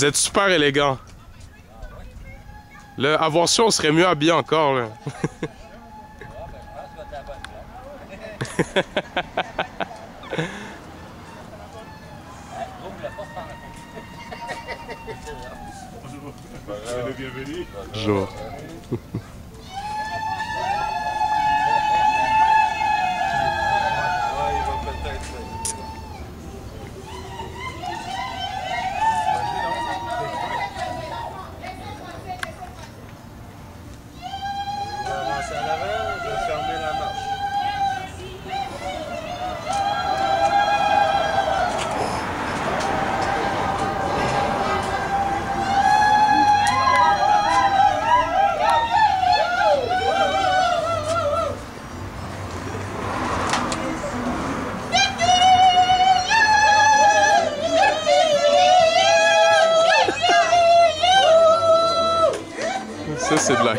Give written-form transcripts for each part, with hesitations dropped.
Vous êtes super élégant. Là, avoir su, on serait mieux habillé encore. Là. Bonjour. Ça, c'est de la...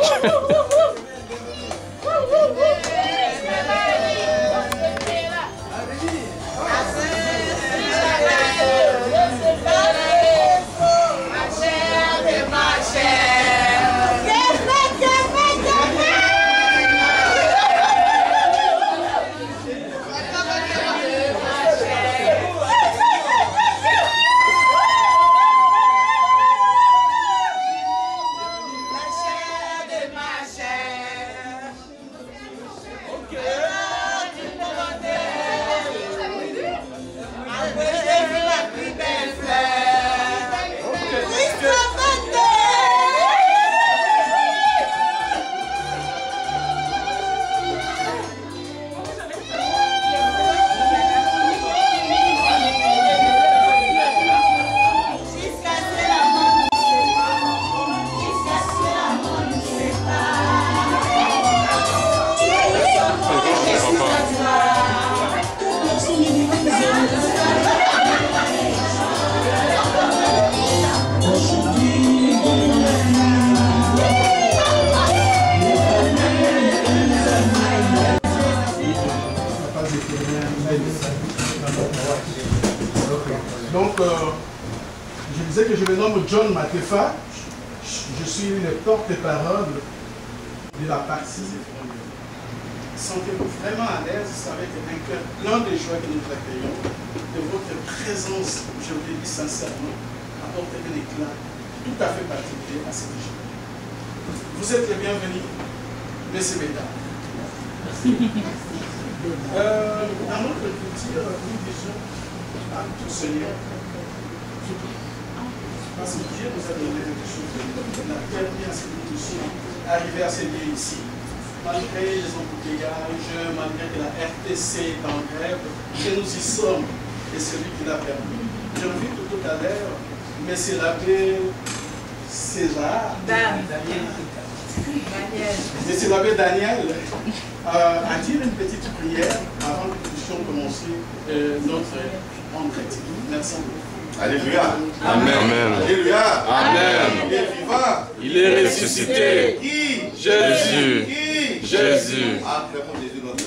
Donc, je disais que je me nomme John Matefa. Je suis le porte-parole de la partie. Sentez-vous vraiment à l'aise avec un cœur plein de joie que nous accueillons. De votre présence, je vous le dis sincèrement, apporte un éclat tout à fait particulier à cette journée. Vous êtes les bienvenus, messieurs et mesdames. Dans notre culture, nous disons à tout Seigneur, parce que Dieu nous a donné quelque chose de bon. Il a permis à ce que nous puissions arriver à ce lieu ici. Malgré les embouteillages, malgré que la RTC est en grève, que nous y sommes, et celui qui l'a permis. J'ai envie tout à l'heure, mais c'est l'abbé César. Monsieur l'abbé Daniel a dit une petite prière avant que nous puissions commencer notre entretien. Merci beaucoup. Alléluia. Amen. Amen. Alléluia. Amen. Il est vivant. Il est ressuscité. Qui? Jésus. Qui? Jésus. Acclamons Jésus notre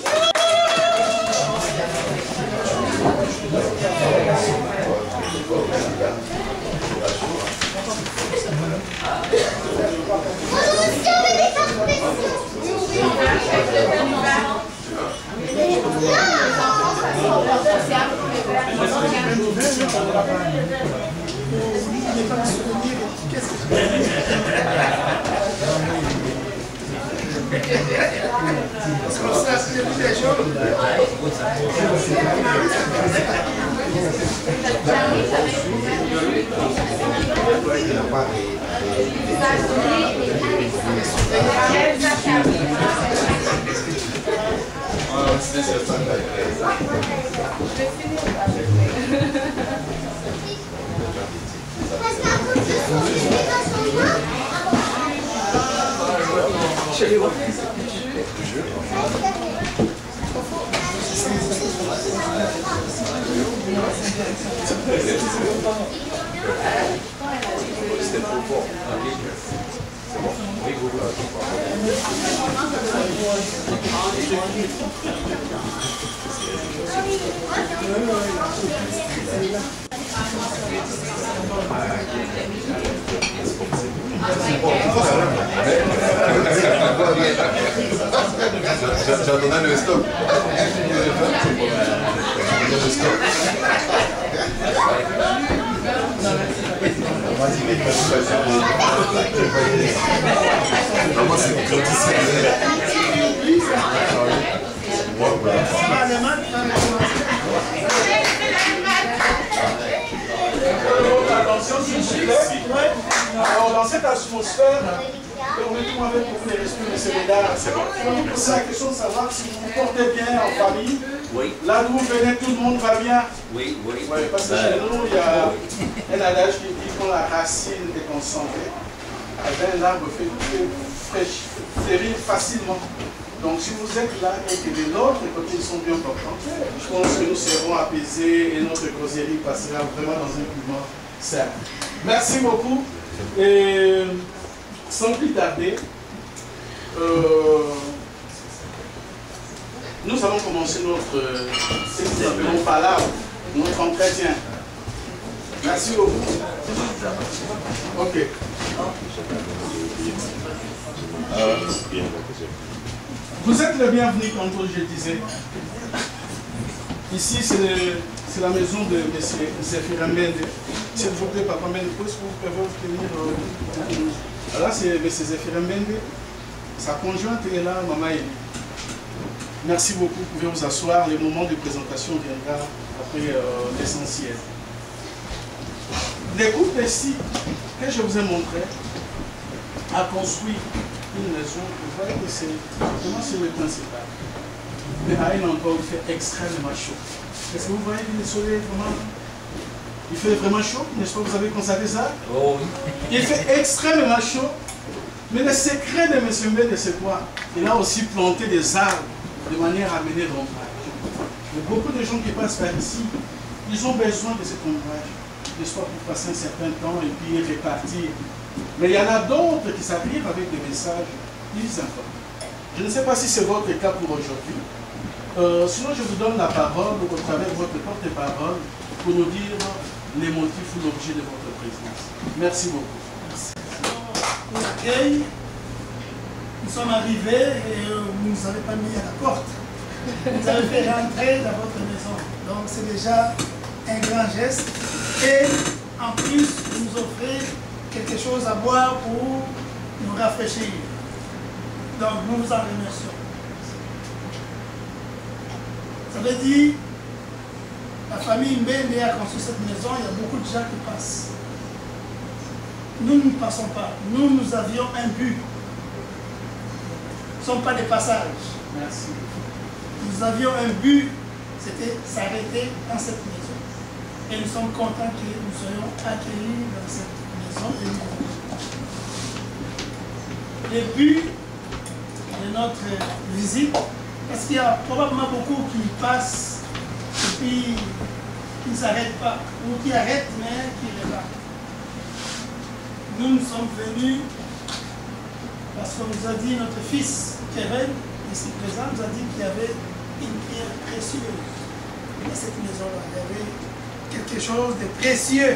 J'entendais le stop. Attention, s'il vous plaît. Alors, dans cette atmosphère, permettez-moi avec beaucoup de respect, M. Bédard. Je vous pose la question de savoir si vous vous portez bien en famille. Oui. Là d'où vous venez, tout le monde va bien. Oui, oui. Oui, parce que chez nous, il y a un adage qui dit quand la racine est concentrée, un arbre fait fleurir facilement. Donc si vous êtes là et que de l'autre côté ils sont bien portants, je pense que nous serons apaisés et notre causerie passera vraiment dans un climat sain. Merci beaucoup. Et sans plus tarder, nous allons commencer notre, ce que nous appelons palabre, notre entretien. Merci beaucoup. Ok. Vous êtes le bienvenu, comme je disais. Ici, c'est la maison de M. Zéphirin Mende. S'il vous plaît, Papa Mende, est-ce que vous pouvez venir là, c'est M. Zéphirin Mende. Sa conjointe est là, Maman Eli. Merci beaucoup, vous pouvez vous asseoir. Le moment de présentation viendra après l'essentiel. Les groupes ici, que je vous ai montré, a construit une maison. Vous voyez que c'est vraiment sur le principal. Mais à un endroit où il fait extrêmement chaud. Est-ce que vous voyez que le soleil vraiment... Il fait vraiment chaud, n'est-ce pas? Vous avez constaté ça? Oh oui. Il fait extrêmement chaud. Mais le secret de M. Mbende, c'est quoi? Il a aussi planté des arbres de manière à mener l'ombrage. Beaucoup de gens qui passent par ici, ils ont besoin de cet ombrage, n'est-ce pas, pour passer un certain temps et puis repartir. Mais il y en a d'autres qui s'arrivent avec des messages plus importants. Je ne sais pas si c'est votre cas pour aujourd'hui. Sinon, je vous donne la parole au travers de votre porte-parole pour nous dire les motifs ou l'objet de votre présence. Merci beaucoup. Pour l'accueil, nous sommes arrivés et vous ne nous avez pas mis à la porte. Vous avez fait rentrer dans votre maison. Donc c'est déjà un grand geste. Et en plus, vous nous offrez quelque chose à boire pour nous rafraîchir. Donc nous vous en remercions. Ça veut dire, la famille Mbende a construit cette maison, il y a beaucoup de gens qui passent. Nous ne passons pas. Nous avions un but. Nous ne sommes pas des passages. Merci. Nous avions un but, c'était s'arrêter dans cette maison. Et nous sommes contents que nous soyons accueillis dans cette maison. Et le but de notre visite, parce qu'il y a probablement beaucoup qui passent et puis qui ne s'arrêtent pas, ou qui arrêtent mais qui repartent. Nous sommes venus parce qu'on nous a dit, notre fils Kevin, ici présent, nous a dit qu'il y avait une pierre précieuse dans cette maison-là. Il y avait quelque chose de précieux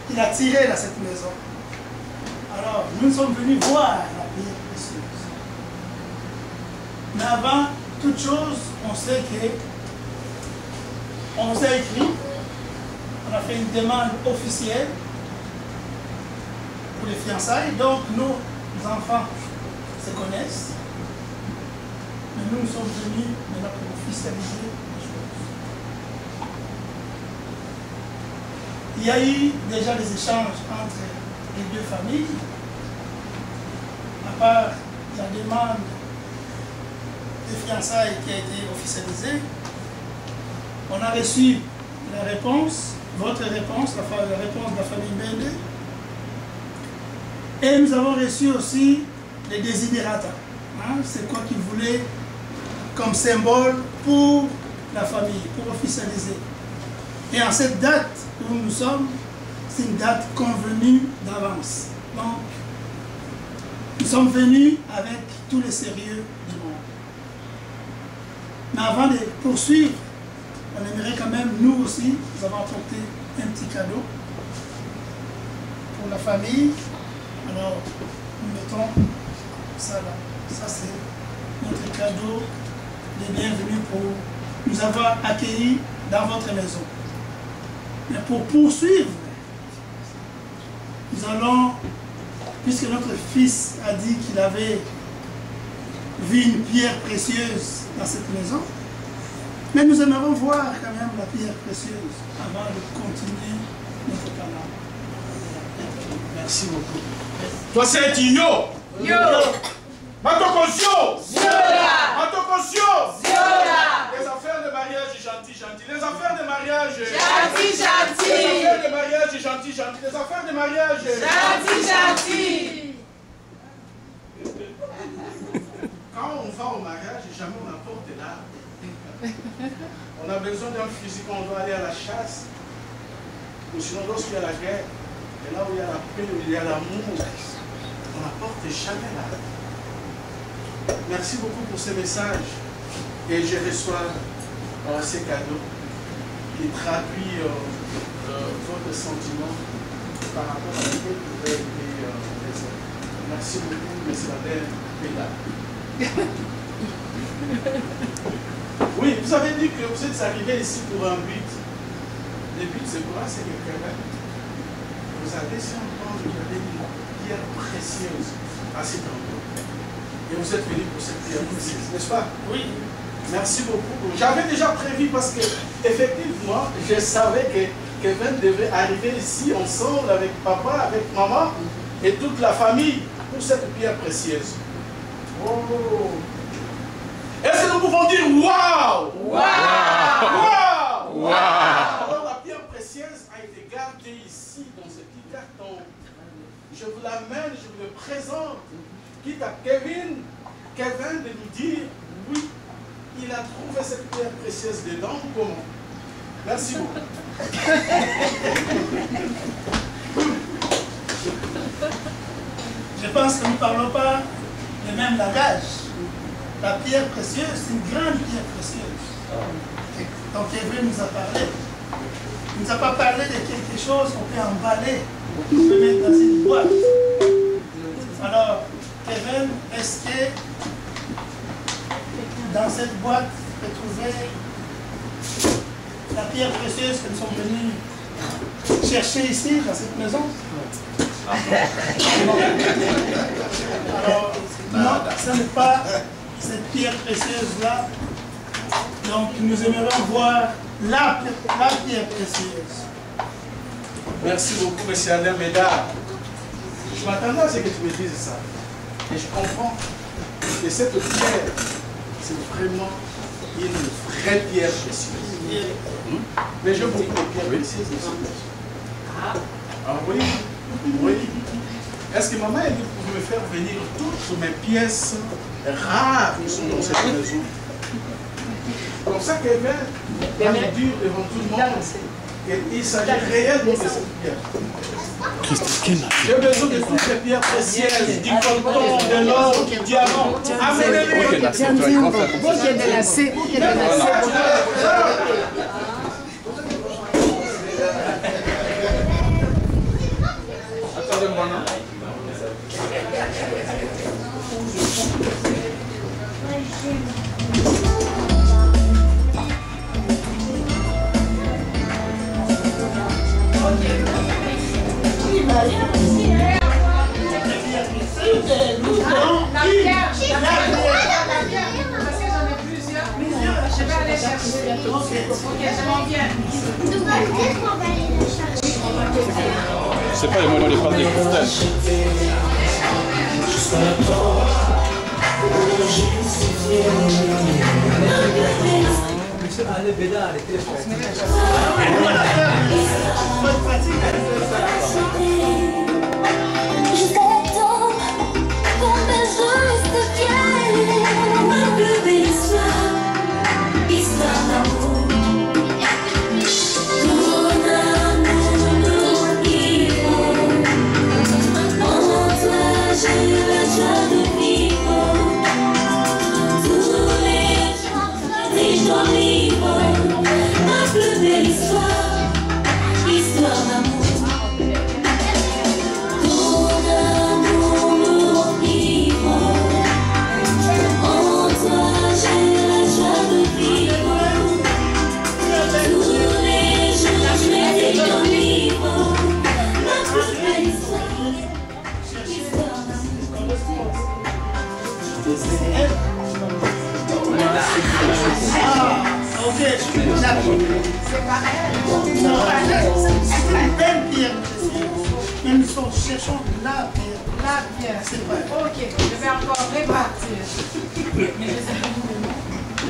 qu'il a tiré dans cette maison. Alors, nous sommes venus voir la pierre précieuse. Mais avant toute chose, on sait qu'on nous a écrit, on a fait une demande officielle pour les fiançailles, donc nos enfants se connaissent, mais nous sommes venus maintenant pour officialiser les choses. Il y a eu déjà des échanges entre les deux familles, à part la demande de fiançailles qui a été officialisée. On a reçu la réponse, votre réponse, la réponse de la famille Mbende. Et nous avons reçu aussi les desiderata. Hein, c'est quoi qu'ils voulaient comme symbole pour la famille, pour officialiser. Et en cette date où nous sommes, c'est une date convenue d'avance. Donc, nous sommes venus avec tout le sérieux du monde. Mais avant de poursuivre, on aimerait quand même, nous aussi, nous avons apporté un petit cadeau pour la famille. Alors, nous mettons ça là. Ça, c'est notre cadeau de bienvenue pour nous avoir accueillis dans votre maison. Mais pour poursuivre, nous allons, puisque notre fils a dit qu'il avait vu une pierre précieuse dans cette maison, mais nous aimerons voir quand même la pierre précieuse avant de continuer notre parole. Merci beaucoup. Toi, c'est Yo. Yo. Matokosio. Ziola. Matokosio. Ziola. Les affaires de mariage gentil. Les affaires de mariage Gentil. Les affaires de mariage gentil. Les affaires de mariage Gentil. Quand on va au mariage, jamais on apporte l'arme. On a besoin d'un fusil quand on doit aller à la chasse. Ou sinon, lorsqu'il y a la guerre, et là où il y a la paix, où il y a l'amour, on n'apporte jamais l'arme. Merci beaucoup pour ces messages. Et je reçois ces cadeaux qui traduisent votre sentiment par rapport à la paix que vous avez été présent. Merci beaucoup, M. Madeleine Péda. Oui, vous avez dit que vous êtes arrivé ici pour un but. Le but, c'est quoi? C'est que vous avez laissé entendre qu'il y avait une pierre précieuse à cet endroit. Et vous êtes venu pour cette pierre précieuse, n'est-ce pas? Oui. Merci beaucoup. J'avais déjà prévu parce que, effectivement, je savais que Kevin devait arriver ici ensemble avec papa, avec maman et toute la famille pour cette pierre précieuse. Oh! Est-ce que nous pouvons dire waouh? Waouh! Waouh! Alors la pierre précieuse a été gardée ici dans ce petit carton. Je vous l'amène, je vous le présente. Quitte à Kevin de nous dire oui, il a trouvé cette pierre précieuse dedans. Comment? Merci beaucoup. Je pense que nous ne parlons pas le même langage. La pierre précieuse, c'est une grande pierre précieuse. Donc Kevin nous a parlé. Il ne nous a pas parlé de quelque chose qu'on peut emballer, qu'on peut mettre dans une boîte. Alors, Kevin, est-ce que dans cette boîte, tu peux trouver la pierre précieuse que nous sommes venus chercher ici, dans cette maison? Alors, non, ce n'est pas cette pierre précieuse-là. Donc, nous aimerions voir la pierre précieuse. Merci beaucoup, M. Adam Médard. Je m'attendais à ce que tu me dises ça. Et je comprends que cette pierre, c'est vraiment une vraie pierre précieuse. Mais j'ai beaucoup de pierres précieuses aussi. Ah oui, oui. Est-ce que maman, elle pouvait me faire venir toutes mes pièces rares qui sont dans cette maison? Comme ça, Kevin va me dire devant tout le monde qu'il s'agit réellement de cette pierre. J'ai besoin de toutes les pierres précieuses, du coton, de l'or, du diamant. Amenez-les. Attendez-moi, non? Je vais aller chercher. Ok, je m'en viens. C'est pas les mots, les parts des courtages. Allez, Béda, allez, téléphone. Ma plus belle histoire. Ah, ok. C'est pas elle. Non, c'est une belle pierre précieuse. Mais nous cherchons la pierre. La pierre. C'est vrai. Ok, je vais encore répartir.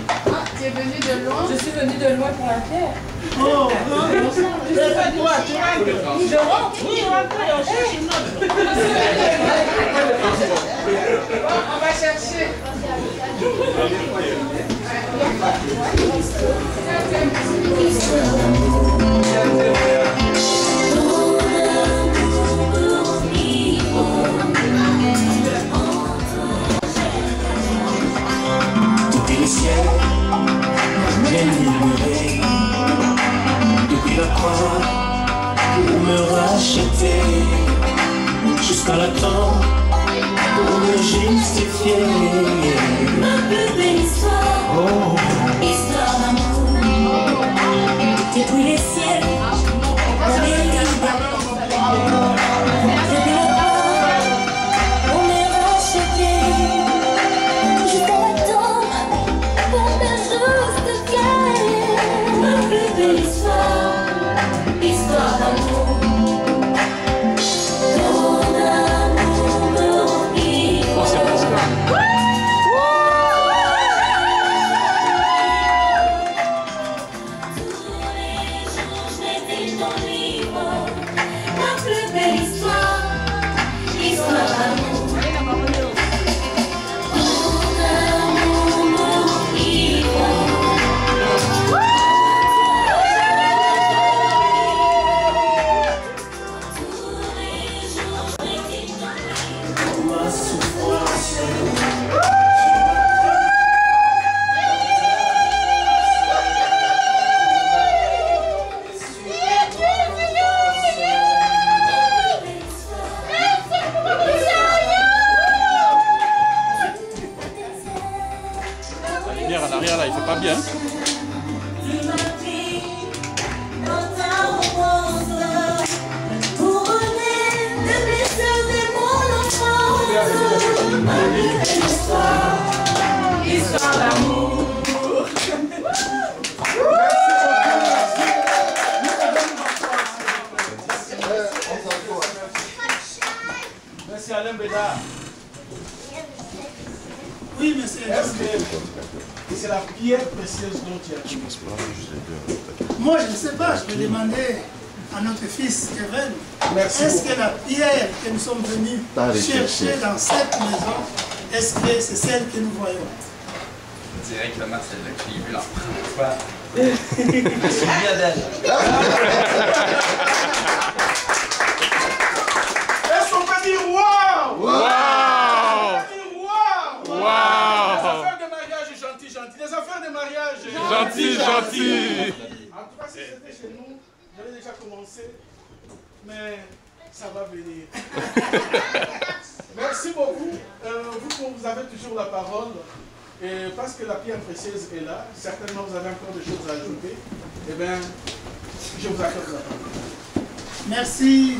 Ah, tu es venu de loin? Je suis venue de loin pour la pierre. Oh, non. Toi, tu rentres. Je rentre. Oui, rentre et on cherche une autre. Bon, on va chercher. Depuis le ciel, bien murmuré, depuis la croix, pour me racheter, jusqu'à la temps, pour me justifier. Ma plus belle histoire, histoire d'amour, depuis les ciels, on est libre, depuis la croix, on est racheté, jusqu'à la tombe, pour me justifier. Ma plus belle histoire, histoire d'amour, ton amour me remplit. Ma plus belle histoire, histoire d'amour. Ton amour me remplit. Tous les jours, je médite dans lui. Ma souffrance, La lumière en arrière là, il fait pas bien. Tu m'as pris dans ta romance pour donner des blessures de mon enfance. Ma plus belle histoire, Histoire d'amour. Merci Alain Bédard. Oui, mais c'est... Est-ce que c'est la pierre précieuse dont tu as dit? Moi, je ne sais pas, je vais demander à notre fils Kevin, Merci est-ce beaucoup. que la pierre que nous sommes venus chercher dans cette maison, est-ce que c'est celle que nous voyons? Directement celle-là que j'ai vue là. Est-ce qu'on peut dire waouh? Waouh! On peut dire waouh! Waouh! Les affaires de mariage gentil. Les affaires de mariage Gentil, gentil! En tout cas, si c'était chez nous, j'avais déjà commencé, mais ça va venir. Merci beaucoup. Vous avez toujours la parole. Et parce que la pierre précieuse est là, certainement vous avez encore des choses à ajouter. Eh bien, je vous accorde la parole. Merci,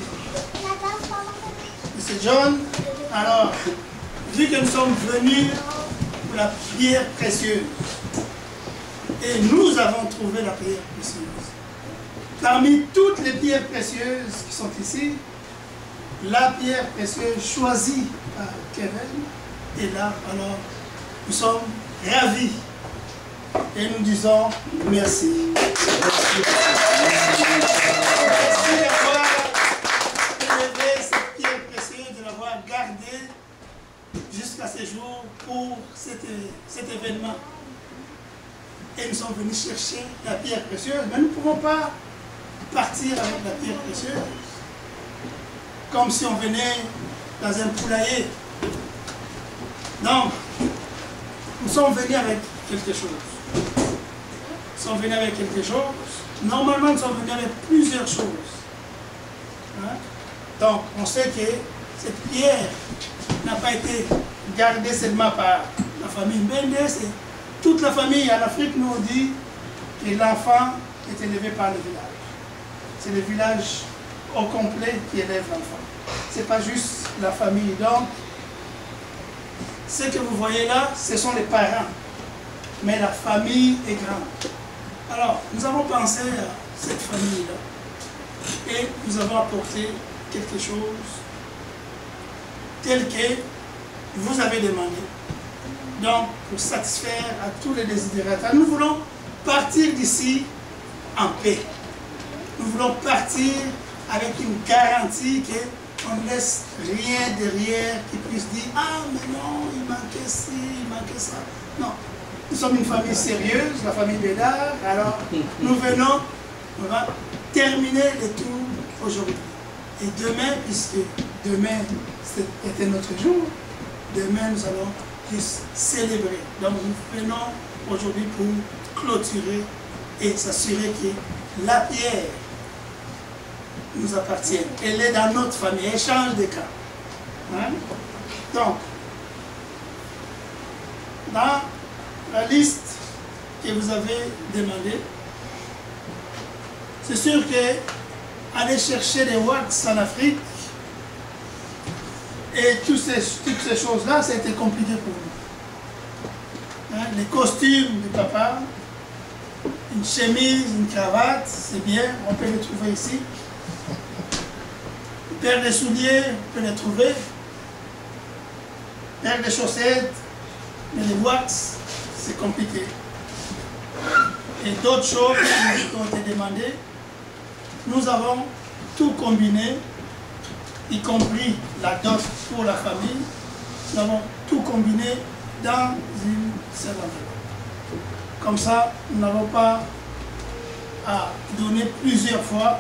M. John. Alors, vu que nous sommes venus pour la pierre précieuse, et nous avons trouvé la pierre précieuse, parmi toutes les pierres précieuses qui sont ici, la pierre précieuse choisie par Kevin est là. Alors, nous sommes ravis et nous disons merci. Merci d'avoir élevé cette pierre précieuse, de l'avoir gardée jusqu'à ce jour pour cet événement. Et nous sommes venus chercher la pierre précieuse, mais nous ne pouvons pas partir avec la pierre précieuse comme si on venait dans un poulailler. Donc, nous sommes venus avec quelque chose. Nous sommes venus avec quelque chose. Normalement, nous sommes venus avec plusieurs choses. Hein? Donc, on sait que cette pierre n'a pas été gardée seulement par la famille Mbende, c'est toute la famille. En Afrique, nous on dit que l'enfant est élevé par le village. C'est le village au complet qui élève l'enfant. Ce n'est pas juste la famille. Donc, Ce que vous voyez là, ce sont les parents. Mais la famille est grande. Alors, nous avons pensé à cette famille-là. Et nous avons apporté quelque chose tel que vous avez demandé. Donc, pour satisfaire à tous les désirata, nous voulons partir d'ici en paix. Nous voulons partir avec une garantie qu'on ne laisse rien derrière qui puisse dire « Ah, mais non, il manquait ci, il manquait ça. » Non, nous sommes une famille sérieuse, la famille Bédard. Alors, nous venons, on va terminer le tour aujourd'hui. Et demain, puisque demain était notre jour, demain nous allons plus célébrer. Donc nous venons aujourd'hui pour clôturer et s'assurer que la pierre nous appartient. Elle est dans notre famille, elle change de cas. Hein? Donc, dans la liste que vous avez demandée, c'est sûr que aller chercher des wax en Afrique et toutes ces choses-là, ça a été compliqué pour nous. Hein? Les costumes du papa, une chemise, une cravate, c'est bien, on peut les trouver ici. Une paire de souliers, on peut les trouver. Une paire de chaussettes, mais les wax, c'est compliqué. Et d'autres choses qui ont été demandées, nous avons tout combiné, y compris la dot pour la famille. Nous avons tout combiné dans une seule enveloppe. Comme ça, nous n'avons pas à donner plusieurs fois.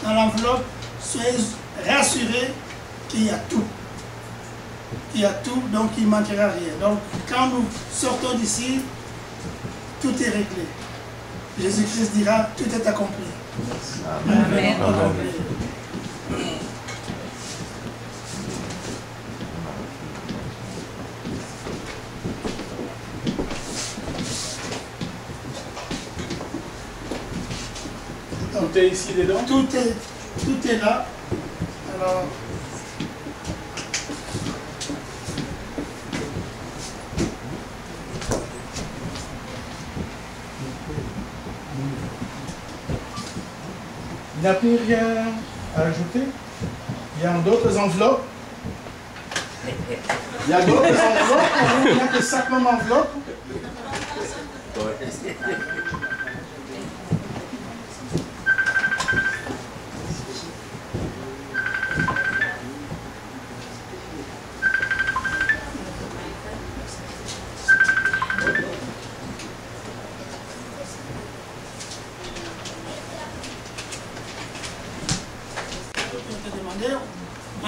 Dans l'enveloppe, soyez rassurés qu'il y a tout. Il y a tout, donc il ne manquera rien. Donc, quand nous sortons d'ici, tout est réglé. Jésus-Christ dira, tout est accompli. Amen. Tout est ici dedans? Tout est là. Alors, il n'y a plus rien à ajouter? Il y a d'autres enveloppes? Il y a d'autres enveloppes? Il n'y a que simplement enveloppes?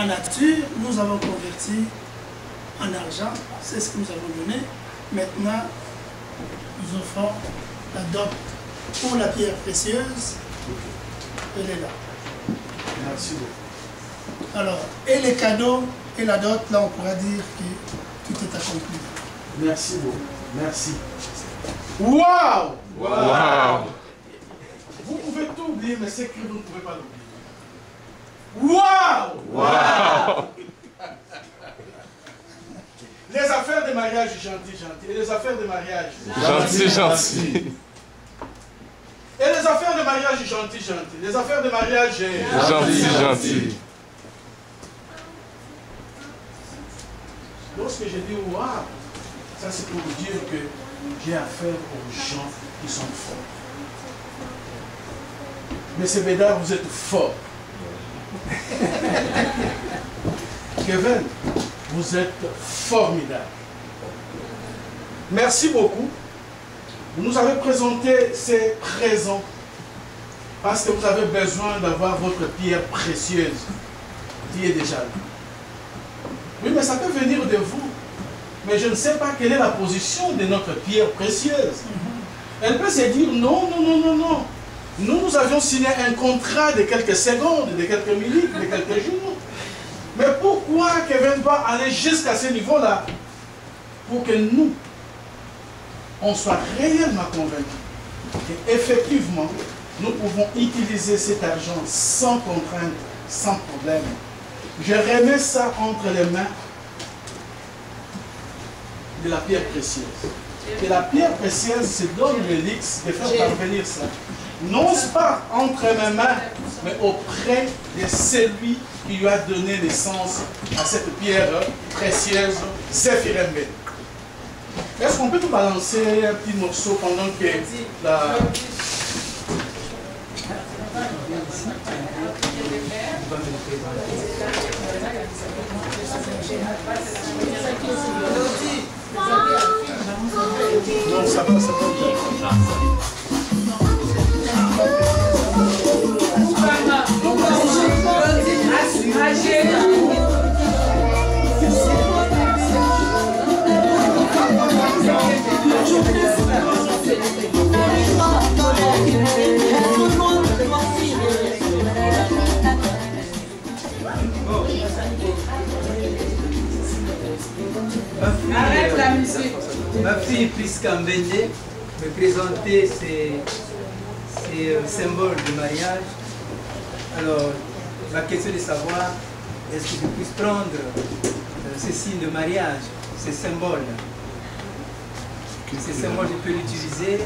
en nature, nous avons converti en argent, c'est ce que nous avons donné. Maintenant, nous offrons la dot pour la pierre précieuse. Elle est là. Merci beaucoup. Alors, et les cadeaux et la dot, là on pourra dire que tout est accompli. Merci beaucoup. Merci. Waouh! Wow. Vous pouvez tout oublier, mais c'est que vous ne pouvez pas l'oublier. Waouh! Wow. Les affaires de mariage, gentil. Et les affaires de mariage, Gentil. Et les affaires de mariage, gentil. Les affaires de mariage, Gentil. Lorsque j'ai dit waouh, ça c'est pour vous dire que j'ai affaire aux gens qui sont forts. Monsieur Bédard, vous êtes fort. Kevin, vous êtes formidable. Merci beaucoup. Vous nous avez présenté ces présents parce que vous avez besoin d'avoir votre pierre précieuse qui est déjà là. Oui, mais ça peut venir de vous. Mais je ne sais pas quelle est la position de notre pierre précieuse. Elle peut se dire non. Nous avions signé un contrat de quelques secondes, de quelques minutes, de quelques jours. Mais pourquoi Kevin doit aller jusqu'à ce niveau-là? Pour que nous, on soit réellement convaincus qu'effectivement, nous pouvons utiliser cet argent sans contrainte, sans problème. Je remets ça entre les mains de la pierre précieuse. Et la pierre précieuse, c'est donne l'élix de faire parvenir ça. Non pas entre mes mains, mais auprès de celui qui lui a donné naissance à cette pierre précieuse, Zéphirembe. Est-ce qu'on peut nous balancer un petit morceau pendant que la... Non, ça va, ça va. Arrête la musique. Ma fille Prisca Mbende me présentait ces symboles de mariage. Alors, la question est de savoir, est-ce que je puisse prendre ces signes de mariage, ces symboles? Ces symboles, je peux l'utiliser,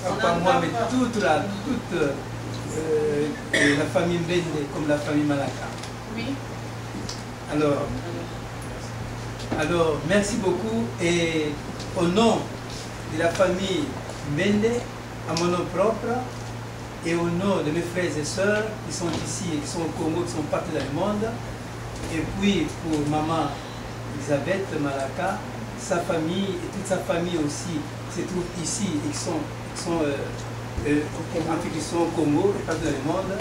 pas moi, mais toute la famille Mbende, comme la famille Malaka. Oui. Alors, merci beaucoup et au nom de la famille Mbende, à mon nom propre et au nom de mes frères et sœurs qui sont ici et qui sont au Congo, qui sont partout dans le monde, et puis pour maman Elisabeth Malaka, sa famille et toute sa famille aussi se trouvent ici et qui sont au Congo et partout dans le monde,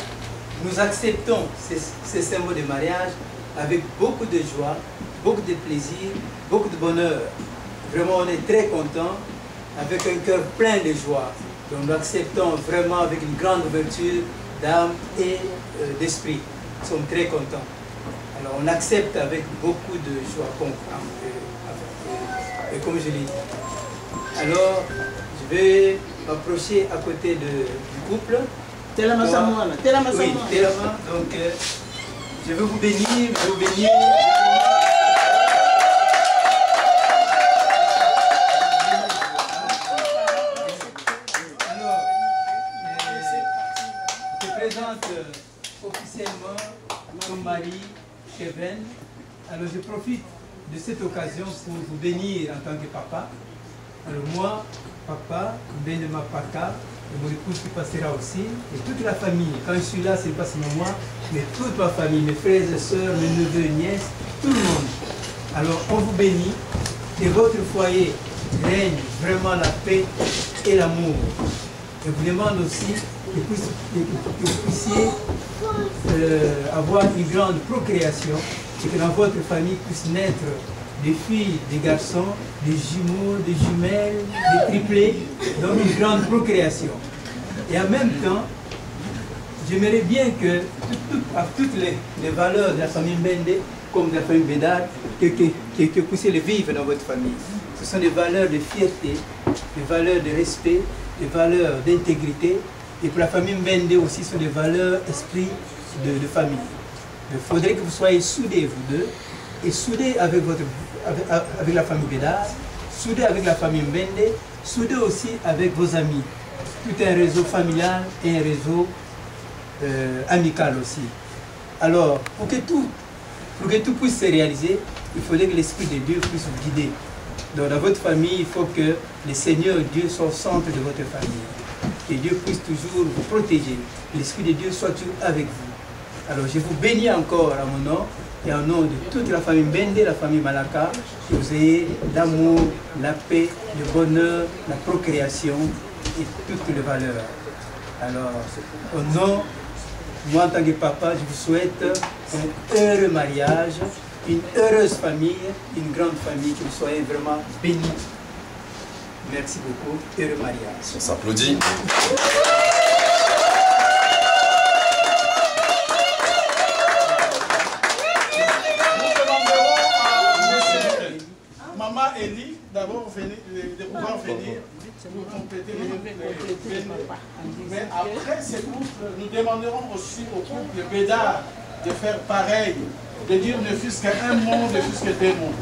nous acceptons ces symboles de mariage avec beaucoup de joie, beaucoup de plaisir, beaucoup de bonheur. Vraiment, on est très contents, avec un cœur plein de joie. Donc nous acceptons vraiment avec une grande ouverture d'âme et d'esprit. Nous sommes très contents. Alors on accepte avec beaucoup de joie, comme je l'ai dit. Alors, je vais m'approcher à côté du couple. Oui, Telama. Donc, je vais vous bénir, je vais vous bénir. Alors, je te présente officiellement mon mari, Kevin. Alors, je profite de cette occasion pour vous bénir en tant que papa. Alors, moi, papa, Ben Mapaka, et mon épouse qui passera aussi, et toute la famille. Quand je suis là, ce n'est pas seulement moi, mais toute ma famille, mes frères et sœurs, mes neveux, nièces, tout le monde. Alors, on vous bénit, que votre foyer règne vraiment la paix et l'amour. Je vous demande aussi que vous puissiez avoir une grande procréation, et que dans votre famille puisse naître des filles, des garçons, des jumeaux, des jumelles, des triplés, donc une grande procréation. Et en même temps, j'aimerais bien que toutes les valeurs de la famille Mbende, comme de la famille Bédard, que vous puissiez les vivre dans votre famille. Ce sont des valeurs de fierté, des valeurs de respect, des valeurs d'intégrité. Et pour la famille Mbende aussi, ce sont des valeurs esprit de famille. Il faudrait que vous soyez soudés, vous deux, et soudés avec la famille Bédard, soudés avec la famille Mbende, soudés aussi avec vos amis. Tout un réseau familial et un réseau amical aussi. Alors, pour que tout puisse se réaliser, il faudrait que l'Esprit de Dieu puisse vous guider. Donc dans votre famille, il faut que le Seigneur Dieu soit au centre de votre famille. Que Dieu puisse toujours vous protéger. L'Esprit de Dieu soit toujours avec vous. Alors je vous bénis encore à mon nom et en nom de toute la famille Mbende, la famille Malaka, que vous ayez l'amour, la paix, le bonheur, la procréation et toutes les valeurs. Alors, au nom, moi en tant que papa, je vous souhaite un heureux mariage, une heureuse famille, une grande famille, que vous soyez vraiment bénis. Merci beaucoup, heureux mariage. On s'applaudit. Maman Elie, d'abord de pouvoir venir pour compléter les mais après ces couples, nous demanderons aussi au couple Bédard de faire pareil, de dire ne fût-ce qu'un mot, ne fût-ce que deux mots.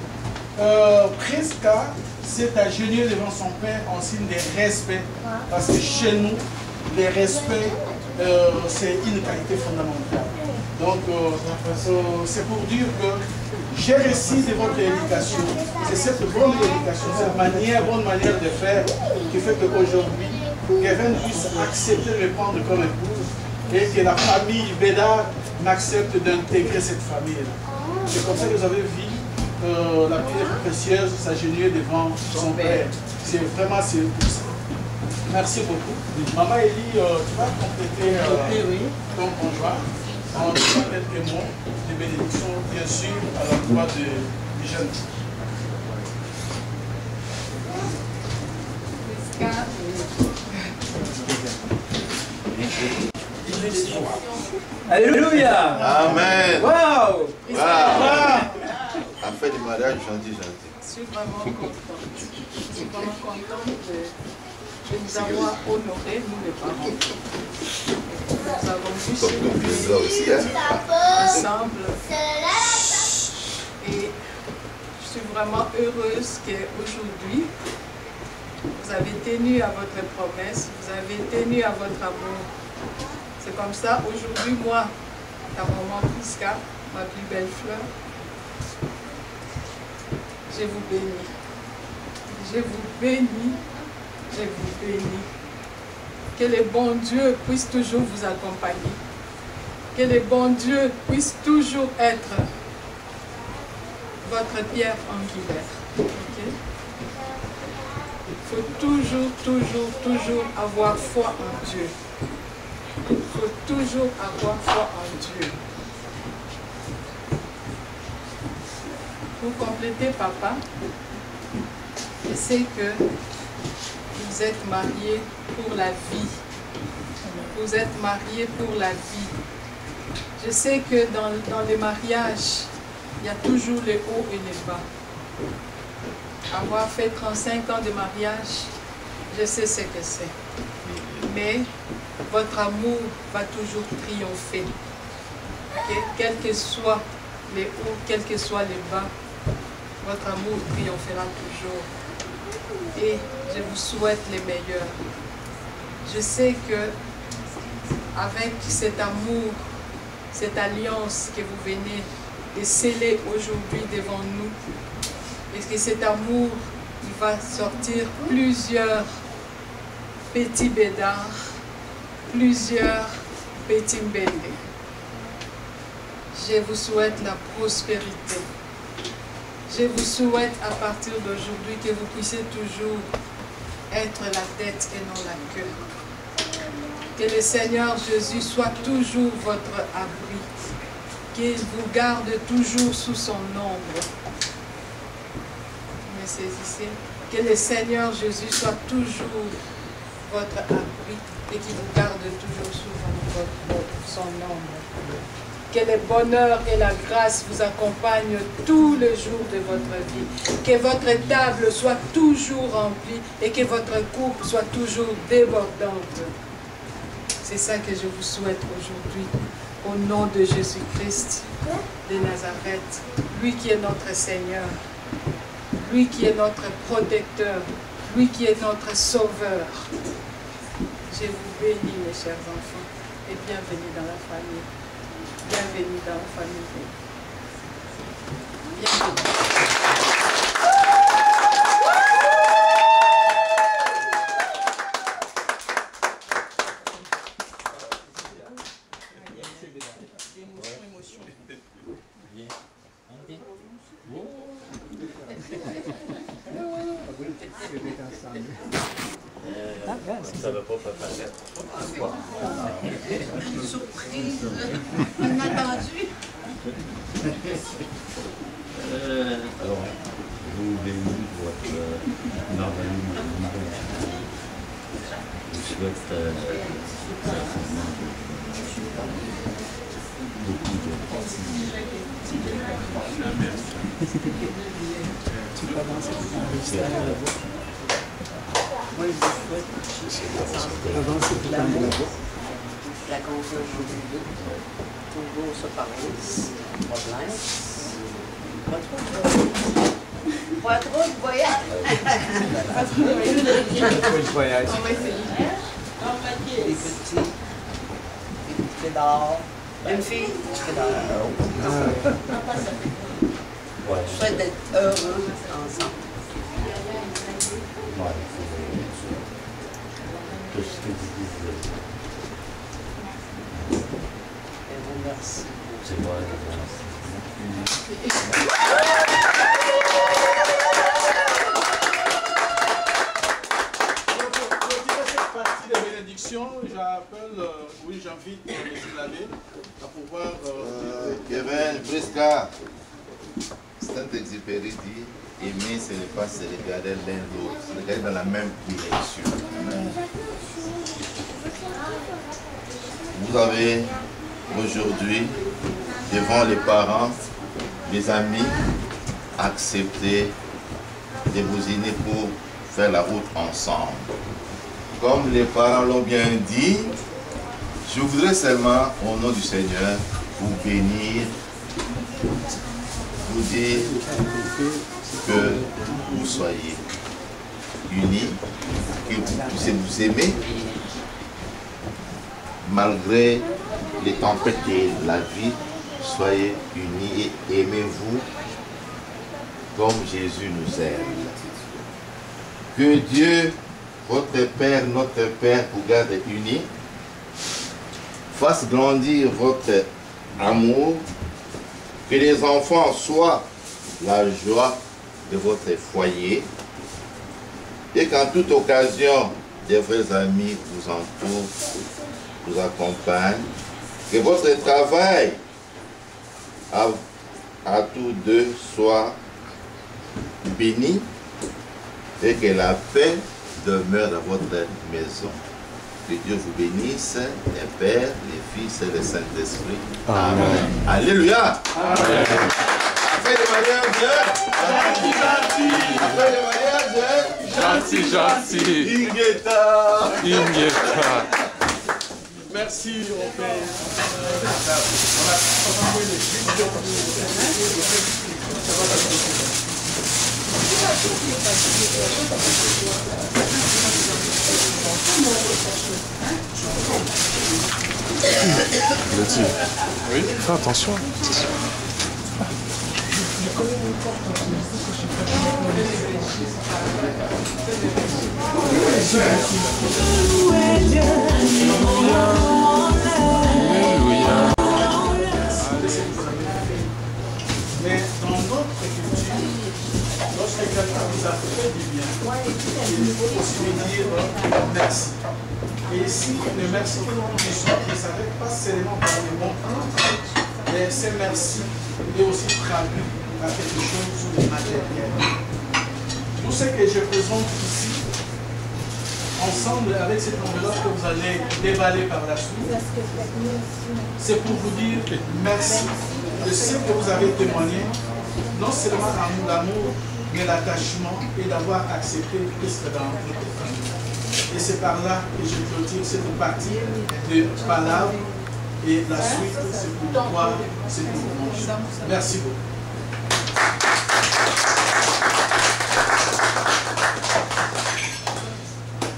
Prisca s'est agenouillée devant son père en signe de respect. Parce que chez nous, le respect, c'est une qualité fondamentale. Donc, c'est pour dire que j'ai reçu de votre éducation. C'est cette bonne éducation, cette bonne manière de faire qui fait qu'aujourd'hui, Kevin puisse accepter de me prendre comme épouse et que la famille Bédard m'accepte d'intégrer cette famille-là. C'est comme ça que vous avez vu la pierre précieuse s'agenouiller devant son père. C'est vraiment pour ça. Merci beaucoup. Maman Elie, tu vas compléter ton conjoint en disant quelques mots de bénédiction, bien sûr, à l'endroit du jeune. Alléluia. Amen. Waouh. À fait du mariage, gentil. Je suis vraiment contente. Je suis vraiment contente de nous avoir honorés, nous les parents. Nous avons pu célébrer ensemble. Et je suis vraiment heureuse qu'aujourd'hui, vous avez tenu à votre promesse, vous avez tenu à votre amour. C'est comme ça, aujourd'hui, moi, ta maman Prisca, ma plus belle fleur, je vous bénis. Je vous bénis. Je vous bénis. Que le bon Dieu puisse toujours vous accompagner. Que le bon Dieu puisse toujours être votre pierre angulaire. Okay? Il faut toujours avoir foi en Dieu. Il faut toujours avoir foi en Dieu. Pour compléter, papa, je sais que vous êtes mariés pour la vie. Vous êtes mariés pour la vie. Je sais que dans les mariages, il y a toujours les hauts et les bas. Avoir fait 35 ans de mariage, je sais ce que c'est. Mais votre amour va toujours triompher. Okay? Quels que soient les hauts, quels que soient les bas, votre amour triomphera toujours. Et je vous souhaite les meilleurs. Je sais que avec cet amour, cette alliance que vous venez de sceller aujourd'hui devant nous, et que cet amour, il va sortir plusieurs petits Bédards, plusieurs petits Mbende. Je vous souhaite la prospérité. Je vous souhaite à partir d'aujourd'hui que vous puissiez toujours être la tête et non la queue. Que le Seigneur Jésus soit toujours votre abri. Qu'il vous garde toujours sous son ombre. Vous me saisissez? Que le Seigneur Jésus soit toujours votre abri et qu'il vous garde toujours sous son ombre. Que le bonheur et la grâce vous accompagnent tous les jours de votre vie. Que votre table soit toujours remplie et que votre coupe soit toujours débordante. C'est ça que je vous souhaite aujourd'hui. Au nom de Jésus-Christ de Nazareth, lui qui est notre Seigneur, lui qui est notre protecteur, lui qui est notre sauveur. Je vous bénis, mes chers enfants, et bienvenue dans la famille. Bienvenue dans la famille. Bienvenue. Ça va pas paraître. Une surprise inattendue. Alors, vous bénis pour votre merveilleux mariage. Je vous souhaite sincèrement beaucoup de Tu peux avancer pour enregistrer. Moi, je souhaite avancer pour l'amour. La conjoncture, toujours se parler, problème. Pas trop. Pas trop de voyage. Pas trop de voyage. On va essayer. Les petits dehors. Une fille qui dehors. Je souhaite d'être heureux ensemble. Ouais, tout ce que tu disais. Et vous merci. C'est moi qui vous remercie. Pour clôturer cette partie de bénédiction, j'invite les esclavés à pouvoir... Kevin, Prisca, Saint-Exupéry dit, aimer, ce n'est pas se regarder l'un l'autre, se regarder dans la même direction. Vous avez aujourd'hui, devant les parents, les amis, accepté de vous unir pour faire la route ensemble. Comme les parents l'ont bien dit, je voudrais seulement, au nom du Seigneur, vous bénir, vous dire que vous soyez unis, que vous puissiez vous aimer, malgré les tempêtes de la vie, soyez unis et aimez-vous comme Jésus nous aime. Que Dieu, votre Père, notre Père, vous garde unis, fasse grandir votre amour, que les enfants soient la joie de votre foyer et qu'en toute occasion, des vrais amis vous entourent, vous accompagnent, que votre travail à tous deux soit béni et que la paix demeure dans votre maison. Que Dieu vous bénisse, les Pères, les Fils et le Saint-Esprit. Amen. Alléluia. Amen. Après le mariage, gentil. Ingeta. Merci au Père. Letty, oui, fais attention. Mais dans notre culture, lorsque quelqu'un vous a fait du bien, il faut aussi lui dire merci. Et ici, le merci que nous disons ne s'arrête pas seulement par les bons mots, mais ces merci est aussi traduit par quelque chose de matériel. Tout ce que je présente ici, ensemble avec cette enveloppe que vous allez déballer par la suite, c'est pour vous dire merci de ce que vous avez témoigné, non seulement l'amour, mais l'attachement et d'avoir accepté Christ dans votre famille. Et c'est par là que je clôture cette partie de palabres et la suite c'est pour toi, c'est pour moi. Merci beaucoup.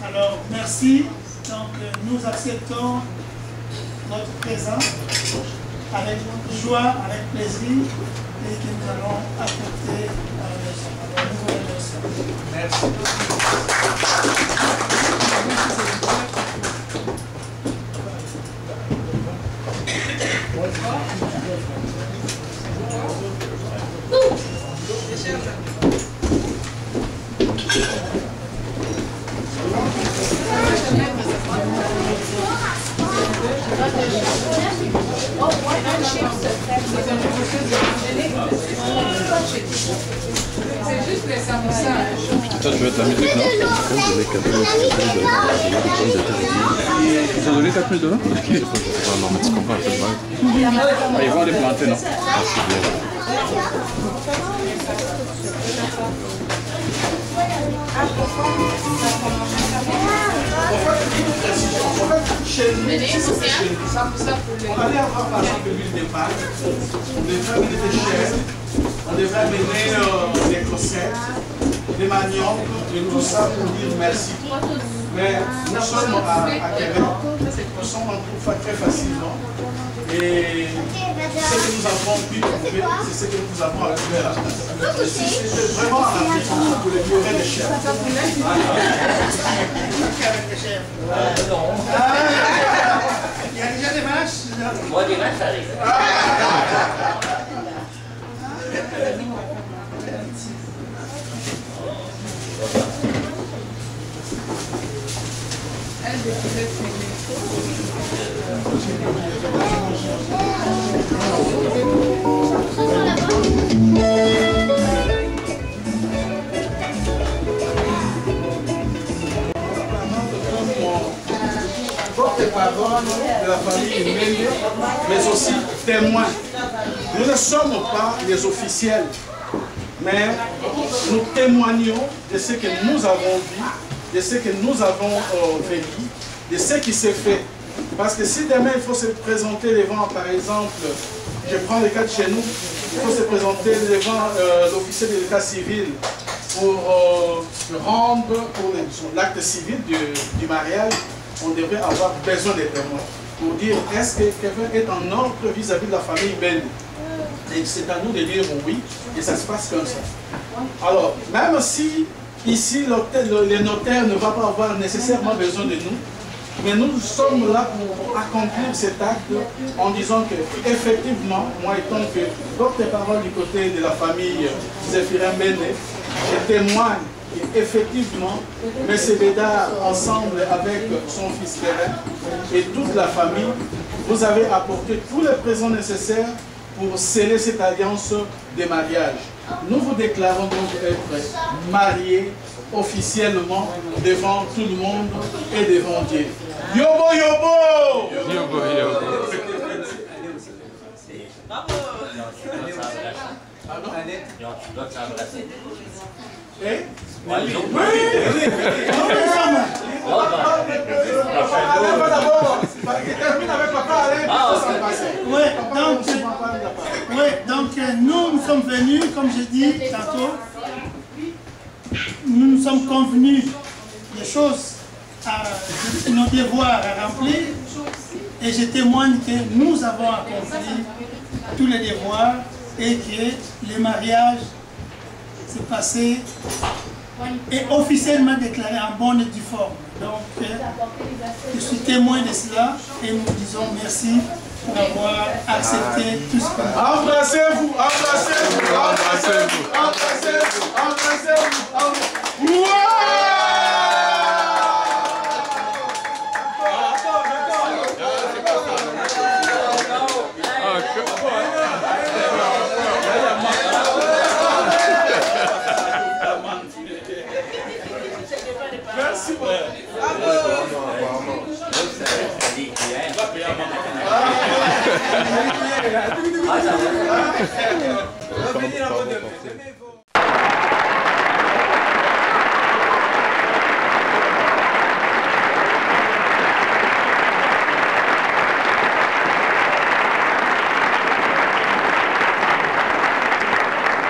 Alors, merci. Donc, nous acceptons notre présent avec joie, avec plaisir, et que nous allons apporter à la maison. Alors, nous vous remercions. Merci. C'est juste les samoussas. Ça, je vais te la mettre dedans. Ils ont donné 4 000 dedans. Ok. Non, mais tu comprends un peu de mal. Ah, ils vont aller planter, non? Ah, c'est bien. On allait avoir par exemple l'huile de palme, le vin était cher, On devrait amener des crossettes, des maniocs et tout ça pour dire merci. Mais nous sommes à Québec, nous sommes en trouve très facilement. Et ce que nous avons pu trouver, c'est ce que nous avons à faire. C'était vraiment un appétit pour les violets de chèvres. Il y a déjà des vaches? Moi, des vaches, ça arrive. Porte-parole de la famille Mende, mais aussi témoins. Nous ne sommes pas les officiels, mais nous témoignons de ce que nous avons vu, de ce que nous avons vécu, de ce qui s'est fait. Parce que si demain il faut se présenter devant, par exemple, je prends le cas de chez nous, il faut se présenter devant l'officier de l'état civil pour rendre pour l'acte civil du mariage, on devrait avoir besoin des témoins pour dire est-ce que quelqu'un est en ordre vis-à-vis de la famille Mende. Et c'est à nous de dire oui, et ça se passe comme ça. Alors, même si ici le notaire ne va pas avoir nécessairement besoin de nous, mais nous sommes là pour accomplir cet acte en disant que, effectivement, moi étant que porte-parole du côté de la famille Zéphirin Mende, je témoigne qu'effectivement, M. Bédard, ensemble avec son fils Kevin et toute la famille, vous avez apporté tous les présents nécessaires pour sceller cette alliance de mariage. Nous vous déclarons donc être mariés officiellement devant tout le monde et devant Dieu. Yobo, yobo! Yobo, yobo. Eh? Oui, donc nous sommes venus, comme j'ai dit tantôt, nous nous sommes convenus des choses, nos devoirs à remplir, et je témoigne que nous avons accompli tous les devoirs et que le mariage s'est passé et officiellement déclaré en bonne et due forme. Donc, je suis témoin de cela et nous disons merci pour avoir accepté tout ce que nous avons. Embrassez-vous, embrassez-vous, embrassez-vous, embrassez-vous, embrassez-vous. Merci beaucoup.